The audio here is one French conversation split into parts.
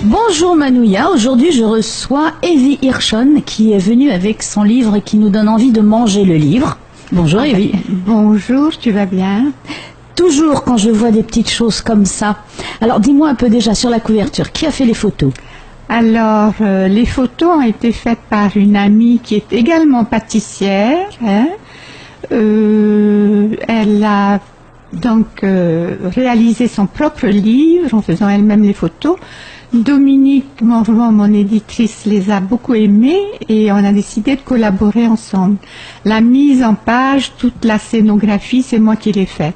Bonjour Manouya, aujourd'hui je reçois Evie Hirschon qui est venue avec son livre et qui nous donne envie de manger le livre. Bonjour Evie. Bonjour, tu vas bien? Toujours quand je vois des petites choses comme ça. Alors dis-moi un peu déjà sur la couverture, qui a fait les photos? Alors, les photos ont été faites par une amie qui est également pâtissière. Elle a donc réalisé son propre livre en faisant elle-même les photos. Dominique Morvan, mon éditrice, les a beaucoup aimées et on a décidé de collaborer ensemble. La mise en page, toute la scénographie, c'est moi qui l'ai faite.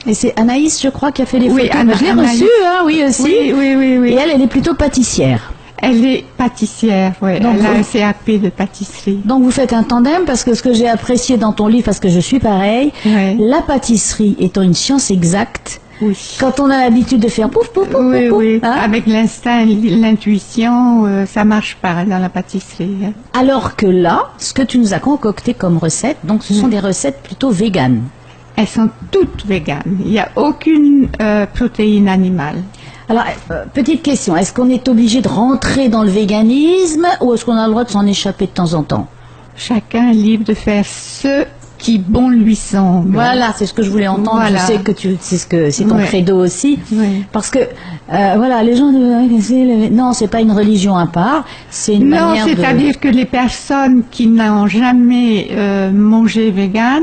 Et c'est Anaïs, je crois, qui a fait les Oui, photos. Je l'ai reçue, hein, oui aussi. Oui. Et elle est plutôt pâtissière. Elle est pâtissière, oui. Elle a un CAP de pâtisserie. Donc vous faites un tandem, parce que ce que j'ai apprécié dans ton livre, parce que je suis pareil, la pâtisserie étant une science exacte, oui. Quand on a l'habitude de faire pouf, pouf, pouf, oui, pouf, oui. Hein? Avec l'instinct, l'intuition, ça marche pas dans la pâtisserie. Hein. Alors que là, ce que tu nous as concocté comme recette, donc ce sont des recettes plutôt véganes. Elles sont toutes véganes. Il n'y a aucune protéine animale. Alors, petite question, est-ce qu'on est obligé de rentrer dans le véganisme ou est-ce qu'on a le droit de s'en échapper de temps en temps? Chacun est libre de faire ce qui bon lui semble. Voilà, c'est ce que je voulais entendre. Voilà. Je sais que c'est ton credo aussi. Oui. Parce que, voilà, les gens non, c'est pas une religion à part, c'est une manière de... Non, c'est-à-dire que les personnes qui n'ont jamais mangé vegan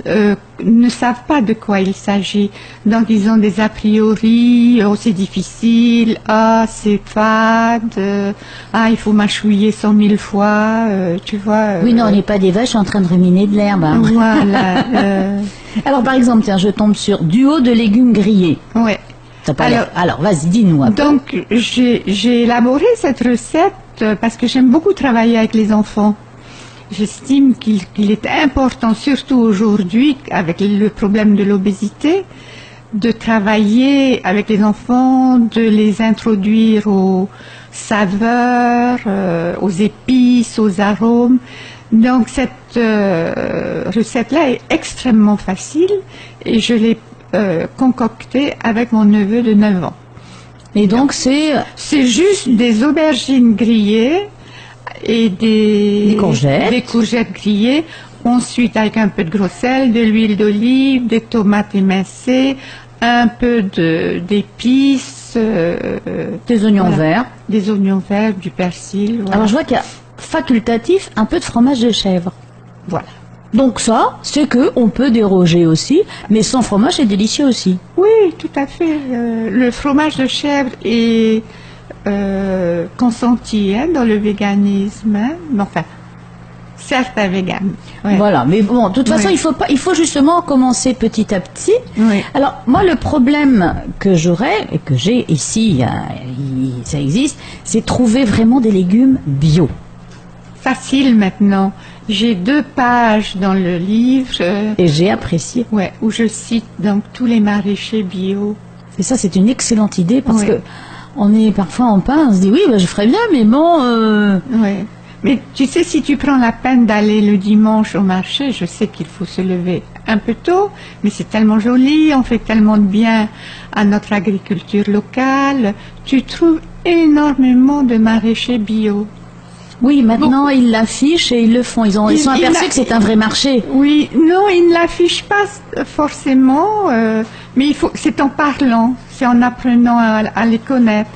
ne savent pas de quoi il s'agit. Donc ils ont des a priori, oh c'est difficile, ah c'est fade, ah il faut mâchouiller 100 000 fois, tu vois. Oui, non, on n'est pas des vaches en train de ruminer de l'herbe. Hein. Voilà. Alors par exemple, tiens, je tombe sur duo de légumes grillés. Ouais. Alors vas-y, dis-nous un peu. Donc j'ai élaboré cette recette parce que j'aime beaucoup travailler avec les enfants. J'estime qu'il est important, surtout aujourd'hui, avec le problème de l'obésité, de travailler avec les enfants, de les introduire aux saveurs, aux épices, aux arômes. Donc cette recette-là est extrêmement facile et je l'ai concoctée avec mon neveu de 9 ans. Et donc c'est juste des aubergines grillées, et des courgettes grillées, ensuite avec un peu de gros sel, de l'huile d'olive, des tomates émincées, un peu d'épices, des oignons verts, du persil. Voilà. Alors je vois qu'il y a facultatif un peu de fromage de chèvre. Voilà. Donc ça, c'est que on peut déroger aussi, mais sans fromage c'est délicieux aussi. Oui, tout à fait. Le fromage de chèvre est consenti dans le véganisme, hein, mais enfin, certains véganes. Ouais. Voilà, mais bon, de toute façon, il faut justement commencer petit à petit. Oui. Alors, moi, le problème que j'aurais, et que j'ai ici, ça existe, c'est trouver vraiment des légumes bio. Facile maintenant. J'ai 2 pages dans le livre. Et j'ai apprécié. Ouais, où je cite donc tous les maraîchers bio. Et ça, c'est une excellente idée parce que on est parfois en pain, on se dit oui, je ferais bien, mais bon. Oui. Mais tu sais, si tu prends la peine d'aller le dimanche au marché, je sais qu'il faut se lever un peu tôt, mais c'est tellement joli, on fait tellement de bien à notre agriculture locale. Tu trouves énormément de maraîchers bio. Oui, maintenant ils l'affichent et ils le font. Ils sont aperçus que c'est un vrai marché. Oui, non, ils ne l'affichent pas forcément, mais c'est en parlant, c'est en apprenant à les connaître.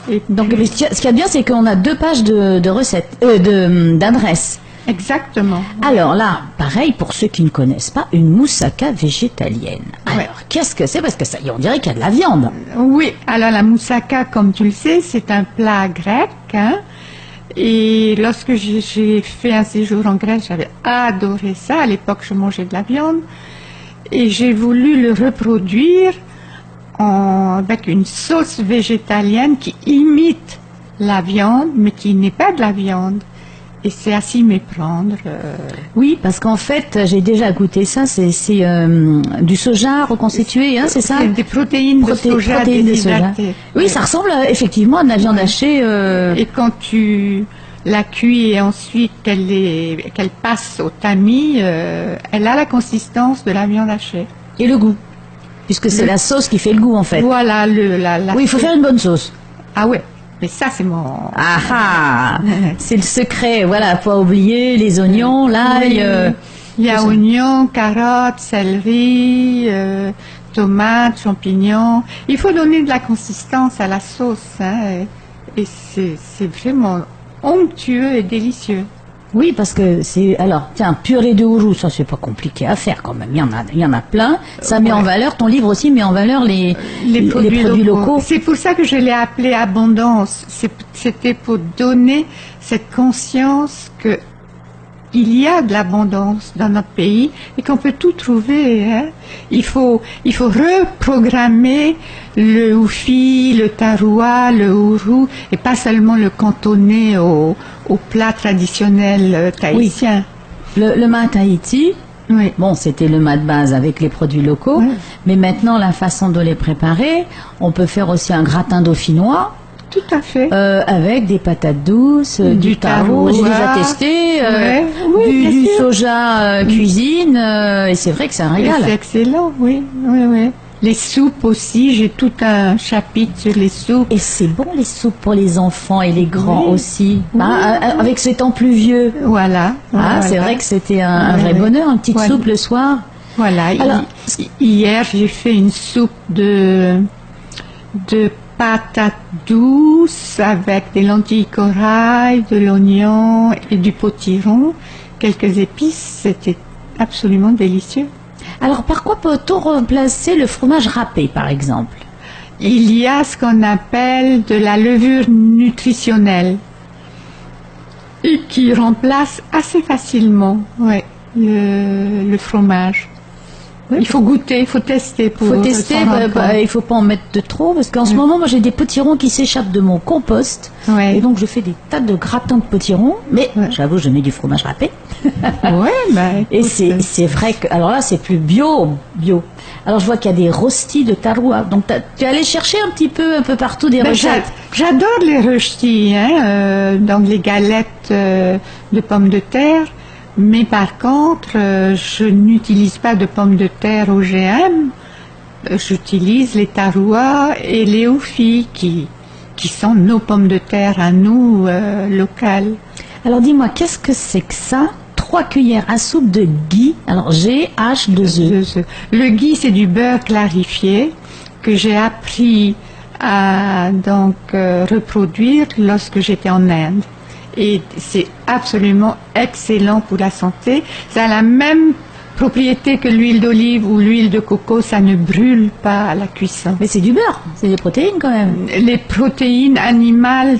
Et donc, ce qu'il y a de bien, c'est qu'on a 2 pages de recettes, d'adresses. Exactement. Alors là, pareil pour ceux qui ne connaissent pas, une moussaka végétalienne. Alors, qu'est-ce que c'est? Parce que ça, on dirait qu'il y a de la viande. Oui, alors la moussaka, comme tu le sais, c'est un plat grec, hein. Et lorsque j'ai fait un séjour en Grèce, j'avais adoré ça. À l'époque, je mangeais de la viande. Et j'ai voulu le reproduire avec une sauce végétalienne qui imite la viande, mais qui n'est pas de la viande. Et c'est à s'y méprendre. Oui, parce qu'en fait, j'ai déjà goûté ça. C'est du soja reconstitué, hein, c'est ça? C'est des protéines de soja déshydratées. Oui, ça ressemble effectivement à de la viande hachée. Et quand tu la cuis et ensuite qu'elle passe au tamis, elle a la consistance de la viande hachée. Et le goût? puisque c'est la sauce qui fait le goût en fait. Voilà, Oui, il faut faire une bonne sauce. Ah ouais, mais ça c'est mon... Ah ah, c'est le secret, voilà, faut pas oublier les oignons, l'ail. Oui. Il y a oignons, carottes, céleri, tomates, champignons. Il faut donner de la consistance à la sauce, hein, et c'est vraiment onctueux et délicieux. Oui, parce que c'est... Alors, tiens, purée de hourou, ça c'est pas compliqué à faire quand même. Il y en a plein. Ça met en valeur, ton livre aussi met en valeur les produits locaux. C'est pour ça que je l'ai appelé Abondance. C'était pour donner cette conscience que il y a de l'abondance dans notre pays et qu'on peut tout trouver. Hein. Il faut reprogrammer le houfi, le taroua, le hourou et pas seulement le cantonner au plat traditionnel tahitien. Oui. Le mat Tahiti, oui. Bon, c'était le mat de base avec les produits locaux, oui. Mais maintenant la façon de les préparer, on peut faire aussi un gratin dauphinois. Tout à fait. Avec des patates douces, du taro, j'ai déjà testé, du soja cuisine, et c'est vrai que c'est un régal. C'est excellent, oui. Les soupes aussi, j'ai tout un chapitre sur les soupes. Et c'est bon les soupes pour les enfants et les grands aussi, avec ces temps pluvieux. Voilà. C'est vrai que c'était un vrai bonheur, une petite soupe le soir. Voilà. Alors, hier, j'ai fait une soupe de patates douces avec des lentilles corail, de l'oignon et du potiron, quelques épices, c'était absolument délicieux. Alors par quoi peut-on remplacer le fromage râpé par exemple? Il y a ce qu'on appelle de la levure nutritionnelle et qui remplace assez facilement le fromage. Oui, il faut goûter, il faut tester. Il ne faut pas en mettre de trop, parce qu'en ce moment, moi j'ai des potirons qui s'échappent de mon compost, et donc je fais des tas de gratins de potirons, mais j'avoue, je mets du fromage râpé. Et c'est vrai que, alors là, c'est plus bio. Alors je vois qu'il y a des rostis de taroua, donc tu es allé chercher un peu partout des recettes. J'adore les rostis, donc les galettes de pommes de terre. Mais par contre, je n'utilise pas de pommes de terre OGM. J'utilise les tarouas et les oufis qui sont nos pommes de terre à nous, locales. Alors dis-moi, qu'est-ce que c'est que ça? 3 cuillères à soupe de ghee. Alors G-H-2-E. Le ghee, c'est du beurre clarifié que j'ai appris à reproduire lorsque j'étais en Inde. Et c'est absolument excellent pour la santé. Ça a la même propriété que l'huile d'olive ou l'huile de coco, ça ne brûle pas à la cuisson. Mais c'est du beurre, c'est des protéines quand même. Les protéines animales,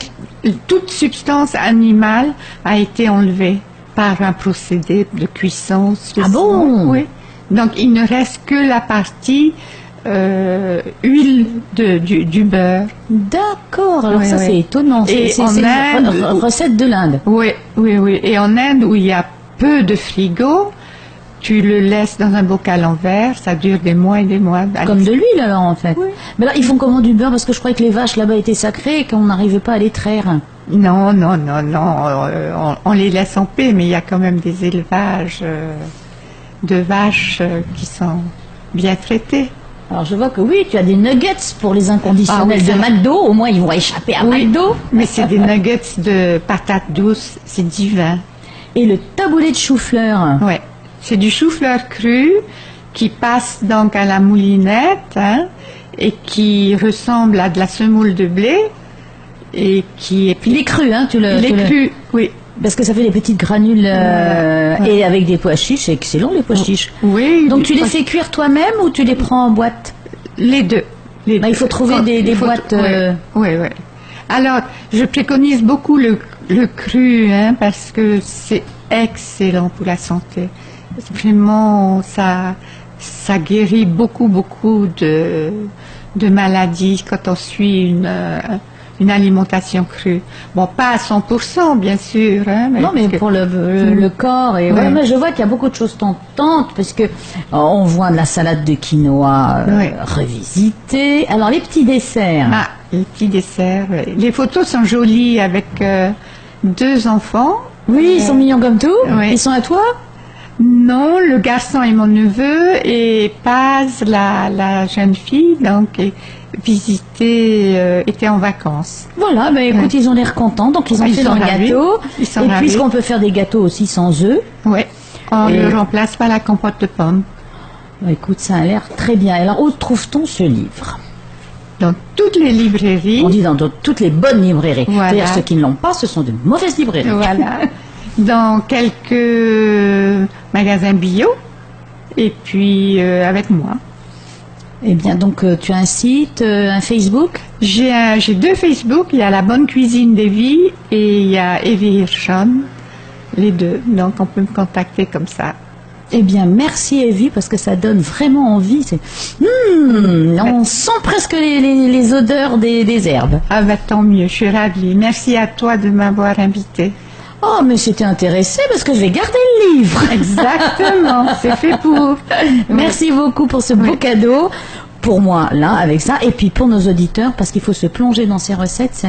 toute substance animale a été enlevée par un procédé de cuisson spécial. Ah bon? Oui. Donc il ne reste que la partie huile du beurre. D'accord, alors ça c'est étonnant. C'est une recette de l'Inde. Oui. Et en Inde où il y a peu de frigo, tu le laisses dans un bocal en verre, ça dure des mois et des mois. Comme de l'huile alors en fait. Oui. Mais là ils font comment du beurre? Parce que je croyais que les vaches là-bas étaient sacrées et qu'on n'arrivait pas à les traire. Non, on les laisse en paix, mais il y a quand même des élevages de vaches qui sont bien traités. Alors je vois que oui, tu as des nuggets pour les inconditionnels de McDo, au moins ils vont échapper à McDo. Mais c'est des nuggets de patates douces, c'est divin. Et le taboulé de chou-fleur? Oui, c'est du chou-fleur cru qui passe donc à la moulinette et qui ressemble à de la semoule de blé et qui est... Il est cru, hein, cru, oui. Parce que ça fait des petites granules et avec des pois chiches, c'est excellent les pois chiches. Oui. Donc tu les fais cuire toi-même ou tu les prends en boîte? Les deux. Il faut trouver des boîtes. Oui. Alors, je préconise beaucoup le cru, parce que c'est excellent pour la santé. Vraiment, ça guérit beaucoup de maladies quand on suit une alimentation crue. Bon, pas à 100%, bien sûr. Mais pour le corps. Et mais je vois qu'il y a beaucoup de choses tentantes, parce que on voit de la salade de quinoa revisitée. Alors, les petits desserts. Les petits desserts. Les photos sont jolies avec 2 enfants. Oui, ils sont mignons comme tout. Ils sont à toi? Non, le garçon est mon neveu et Paz, la jeune fille, donc était en vacances. Voilà, ben écoute, ils ont l'air contents, donc ils ont fait leur gâteau. Et puisqu'on peut faire des gâteaux aussi sans œufs. Oui, on le remplace par la compote de pommes. Ben écoute, ça a l'air très bien. Alors, où trouve-t-on ce livre? Dans toutes les librairies. On dit dans toutes les bonnes librairies. Voilà. C'est-à-dire ceux qui ne l'ont pas, ce sont de mauvaises librairies. Voilà. Dans quelques magasins bio et puis avec moi. Eh bien, donc tu as un site, un Facebook? J'ai 2 Facebook. Il y a La Bonne Cuisine d'Evie et il y a Evie Hirschhorn, les 2. Donc on peut me contacter comme ça. Eh bien, merci Evie, parce que ça donne vraiment envie. On sent presque les odeurs des herbes. Ah bah tant mieux, je suis ravie. Merci à toi de m'avoir invitée. Oh, mais c'était intéressant parce que je vais garder le livre. Exactement, c'est fait pour. Merci beaucoup pour ce beau cadeau. Pour moi, là, avec ça. Et puis pour nos auditeurs, parce qu'il faut se plonger dans ces recettes.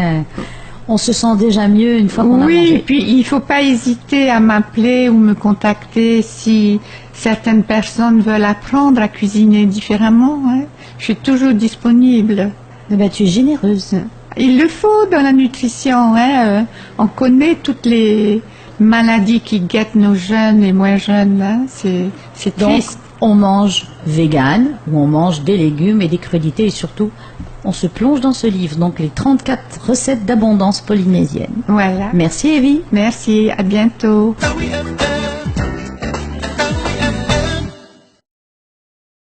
On se sent déjà mieux une fois qu'on a mangé. Oui, et puis il ne faut pas hésiter à m'appeler ou me contacter si certaines personnes veulent apprendre à cuisiner différemment. Hein. Je suis toujours disponible. Eh bien, tu es généreuse. Il le faut dans la nutrition. Hein. On connaît toutes les maladies qui guettent nos jeunes et moins jeunes. Hein. C'est triste. Donc, on mange vegan, ou on mange des légumes et des crudités, et surtout, on se plonge dans ce livre. Donc, les 34 recettes d'abondance polynésienne. Voilà. Merci, Evie. Merci, à bientôt.